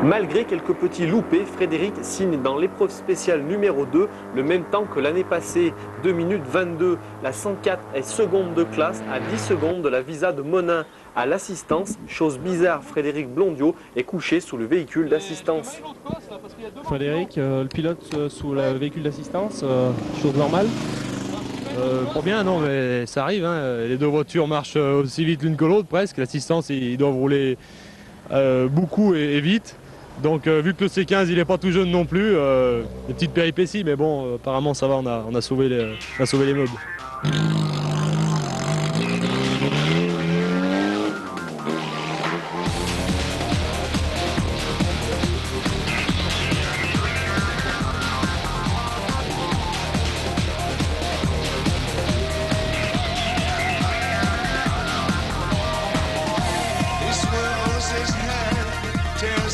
Malgré quelques petits loupés, Frédéric signe dans l'épreuve spéciale numéro 2 le même temps que l'année passée, 2 minutes 22. La 104 est seconde de classe à 10 secondes de la Visa de Monin. À l'assistance, chose bizarre, Frédéric Blondiot est couché sous le véhicule d'assistance. Frédéric, le pilote sous le véhicule d'assistance, chose normale. Pas bien, non, mais ça arrive. Hein. Les deux voitures marchent aussi vite l'une que l'autre, presque. L'assistance, ils doivent rouler beaucoup et vite. Donc, vu que le C15, il n'est pas tout jeune non plus, des petites péripéties, mais bon, apparemment, ça va, on a sauvé les meubles.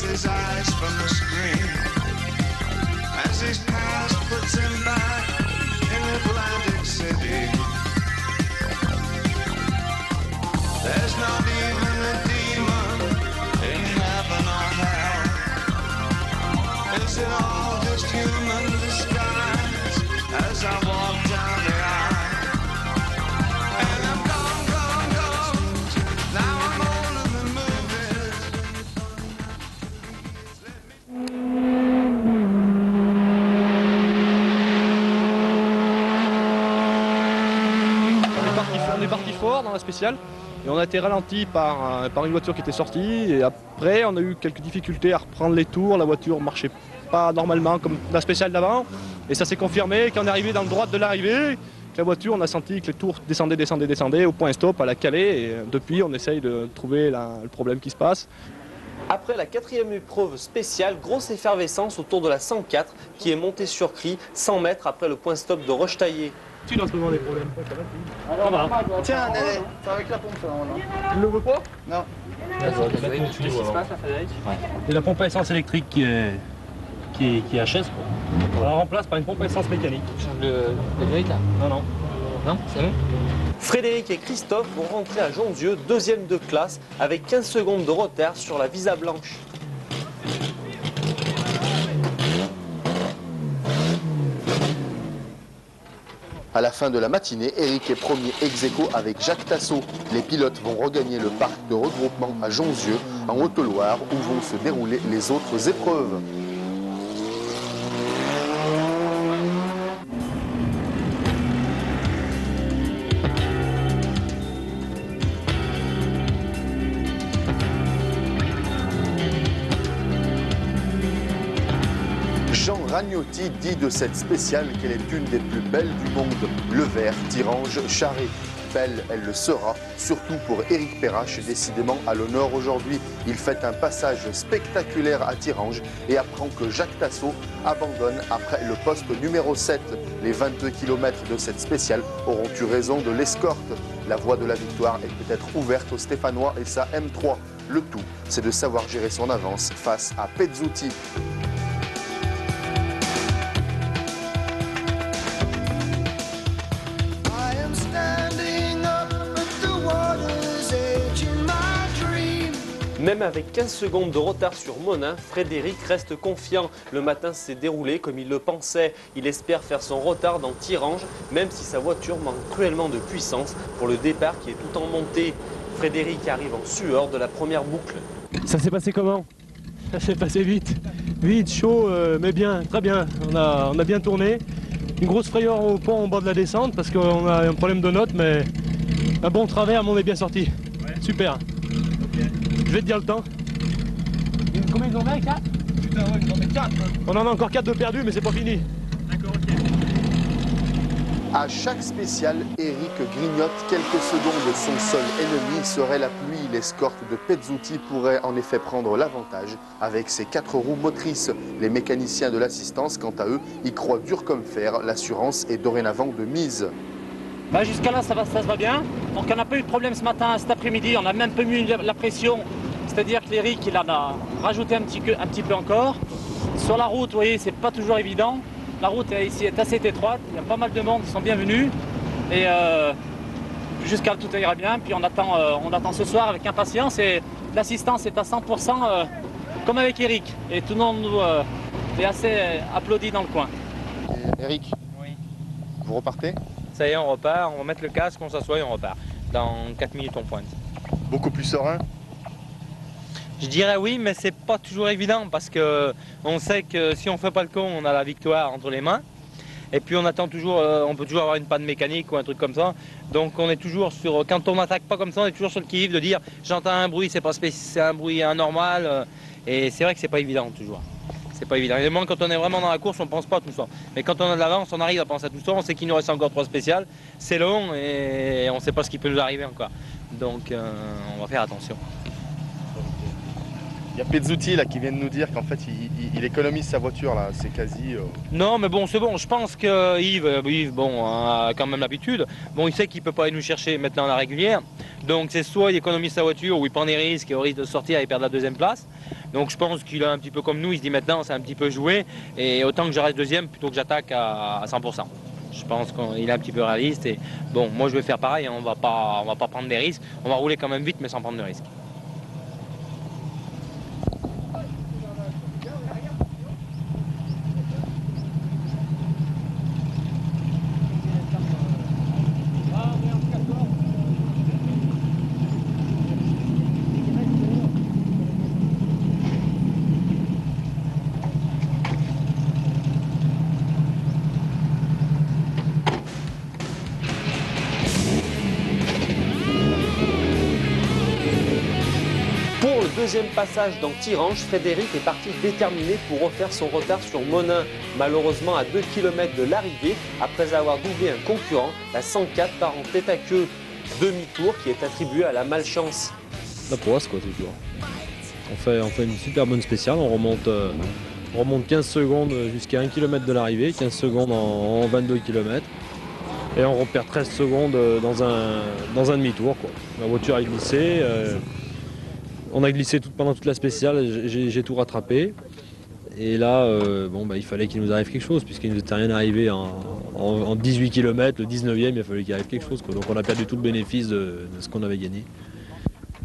His eyes from the screen as his past puts him back in Atlantic City. There's not even a demon in heaven or hell. Is it all just human disguise as I walk down the aisle? And I'm gone, gone, gone. Now I'm older than movies. On est parti fort dans la spéciale et on a été ralenti par une voiture qui était sortie et après on a eu quelques difficultés à reprendre les tours, la voiture marchait pas normalement comme la spéciale d'avant et ça s'est confirmé quand on est arrivé dans le droit de l'arrivée, la voiture on a senti que les tours descendaient au point stop à la calée et depuis on essaye de trouver le problème qui se passe. Après la quatrième épreuve spéciale, grosse effervescence autour de la 104 qui est montée sur cri 100 mètres après le point stop de Rochetaillé. Tu dois trouver des problèmes. Tiens, Néné, c'est avec la pompe. Tu ne le veux pas? Non. Et la pompe à essence électrique qui est HS, on la remplace par une pompe à essence mécanique. Le grille là? Non. Non, c'est bon? Frédéric et Christophe vont rentrer à Jonzieux, deuxième de classe, avec 15 secondes de retard sur la Visa blanche. À la fin de la matinée, Eric est premier ex-aequo avec Jacques Tassot. Les pilotes vont regagner le parc de regroupement à Jonzieux, en Haute-Loire, où vont se dérouler les autres épreuves. Jean Ragnotti dit de cette spéciale qu'elle est une des plus belles du monde. Le vert, Tirange, Charret. Belle, elle le sera, surtout pour Éric Perrache, décidément à l'honneur aujourd'hui. Il fait un passage spectaculaire à Tirange et apprend que Jacques Tassot abandonne après le poste numéro 7. Les 22 km de cette spéciale auront eu raison de l'escorte. La voie de la victoire est peut-être ouverte aux Stéphanois et sa M3. Le tout, c'est de savoir gérer son avance face à Pezzuti. Même avec 15 secondes de retard sur Monin, Frédéric reste confiant. Le matin s'est déroulé comme il le pensait. Il espère faire son retard dans Tirange, même si sa voiture manque cruellement de puissance pour le départ qui est tout en montée. Frédéric arrive en sueur de la première boucle. Ça s'est passé comment? Ça s'est passé vite, chaud, mais bien, très bien. On a bien tourné. Une grosse frayeur au pont en bas de la descente parce qu'on a un problème de notes, mais un bon travers, mais on est bien sorti. Ouais. Super. Je vais te dire le temps. Combien ils ont fait? 4? Putain, ouais, ils en ont 4. On en a encore 4 de perdus, mais c'est pas fini. D'accord, ok. À chaque spéciale, Eric grignote quelques secondes. Son seul ennemi serait la pluie. L'escorte de Pezzuti pourrait en effet prendre l'avantage avec ses 4 roues motrices. Les mécaniciens de l'assistance, quant à eux, y croient dur comme fer. L'assurance est dorénavant de mise. Bah jusqu'à là, ça se va bien. Donc on n'a pas eu de problème ce matin, cet après-midi. On a même peu mis la pression. C'est-à-dire que l'Eric, il en a rajouté un petit peu encore. Sur la route, vous voyez, c'est pas toujours évident. La route ici est assez étroite. Il y a pas mal de monde qui sont bienvenus. Et jusqu'à tout ira bien. Puis on attend ce soir avec impatience. Et l'assistance est à 100% comme avec Eric. Et tout le monde nous est assez applaudi dans le coin. Et Eric, Oui. vous repartez? Ça y est, on repart, on va mettre le casque, on s'assoit et on repart. Dans 4 minutes, on pointe. Beaucoup plus serein? Je dirais oui, mais c'est pas toujours évident parce que on sait que si on fait pas le con, on a la victoire entre les mains. Et puis on attend toujours, on peut toujours avoir une panne mécanique ou un truc comme ça. Donc on est toujours sur, quand on n'attaque pas comme ça, on est toujours sur le qui-vive de dire j'entends un bruit, c'est pas c'est un bruit anormal. Et c'est vrai que c'est pas évident toujours. C'est pas évident. Évidemment, quand on est vraiment dans la course, on pense pas à tout ça. Mais quand on a de l'avance, on arrive à penser à tout ça. On sait qu'il nous reste encore 3 spéciales. C'est long et on sait pas ce qui peut nous arriver encore. Donc on va faire attention. Il y a Pezzuti là qui vient de nous dire qu'en fait il économise sa voiture là, c'est quasi... Non mais bon c'est bon, je pense que Yves bon, a quand même l'habitude. Bon il sait qu'il peut pas aller nous chercher maintenant à la régulière. Donc c'est soit il économise sa voiture ou il prend des risques et au risque de sortir et perdre la 2e place. Donc je pense qu'il a un petit peu comme nous, il se dit maintenant c'est un petit peu joué et autant que je reste 2e plutôt que j'attaque à 100%. Je pense qu'il est un petit peu réaliste et bon moi je vais faire pareil, on va pas prendre des risques. On va rouler quand même vite mais sans prendre de risques. Pour le deuxième passage dans Thirange, Frédéric est parti déterminé pour refaire son retard sur Monin. Malheureusement, à 2 km de l'arrivée, après avoir doublé un concurrent, la 104 part en tête à queue. Demi-tour qui est attribué à la malchance. La poisse quoi toujours. On fait une super bonne spéciale, on remonte 15 secondes jusqu'à 1 km de l'arrivée, 15 secondes en 22 km. Et on repère 13 secondes dans un demi-tour. La voiture a glissé. On a glissé pendant toute la spéciale, j'ai tout rattrapé. Et là, il fallait qu'il nous arrive quelque chose, puisqu'il ne nous était rien arrivé en 18 km, le 19e, il a fallu qu'il arrive quelque chose. Donc on a perdu tout le bénéfice de ce qu'on avait gagné.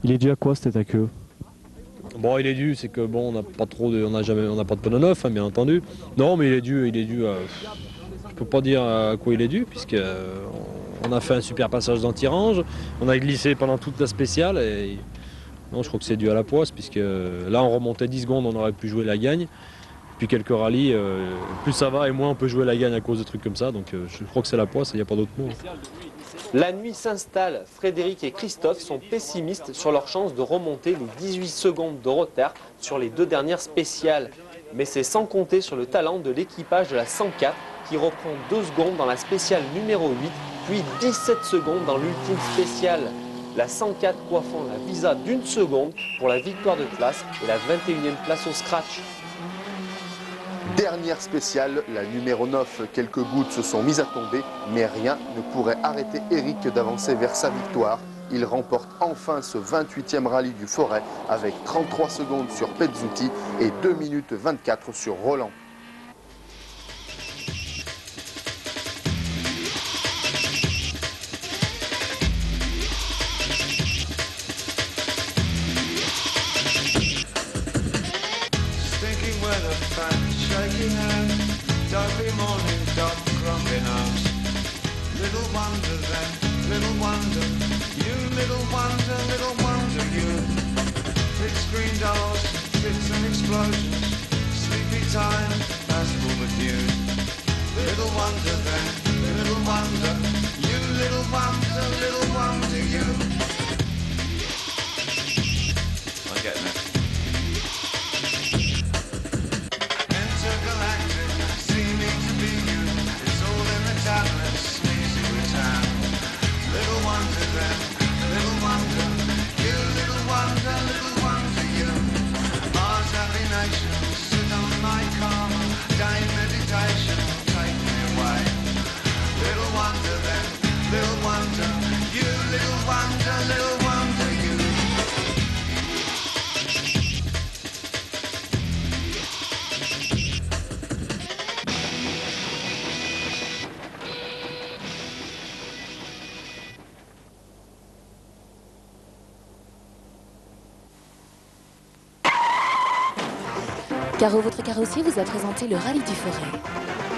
Il est dû à quoi cet tête à queue? Bon, il est dû, c'est que bon, on n'a pas de pneu neuf, hein, bien entendu. Non, mais il est dû à... Je peux pas dire à quoi il est dû, puisque on a fait un super passage dans Thirange, on a glissé pendant toute la spéciale et... Non, je crois que c'est dû à la poisse, puisque là on remontait 10 secondes, on aurait pu jouer la gagne. Puis quelques rallyes, plus ça va et moins on peut jouer la gagne à cause de trucs comme ça. Donc je crois que c'est la poisse, il n'y a pas d'autre mot. La nuit s'installe. Frédéric et Christophe sont pessimistes sur leur chance de remonter les 18 secondes de retard sur les 2 dernières spéciales. Mais c'est sans compter sur le talent de l'équipage de la 104 qui reprend 2 secondes dans la spéciale numéro 8, puis 17 secondes dans l'ultime spéciale. La 104 coiffant la visa d'1 seconde pour la victoire de classe et la 21e place au scratch. Dernière spéciale, la numéro 9. Quelques gouttes se sont mises à tomber, mais rien ne pourrait arrêter Eric d'avancer vers sa victoire. Il remporte enfin ce 28e rallye du Forêt avec 33 secondes sur Pezzuti et 2 minutes 24 sur Roland. Dopey morning, dog crumbling arms. Little wonder then, little wonder. You little wonder you. Big screen dolls, fits and explosions. Sleepy time, fastball but news. Little wonder then, little wonder. You little wonder you. I'm getting it. Little wonder, you little wonder. Caro, votre carrossier vous a présenté le rallye du Forêt.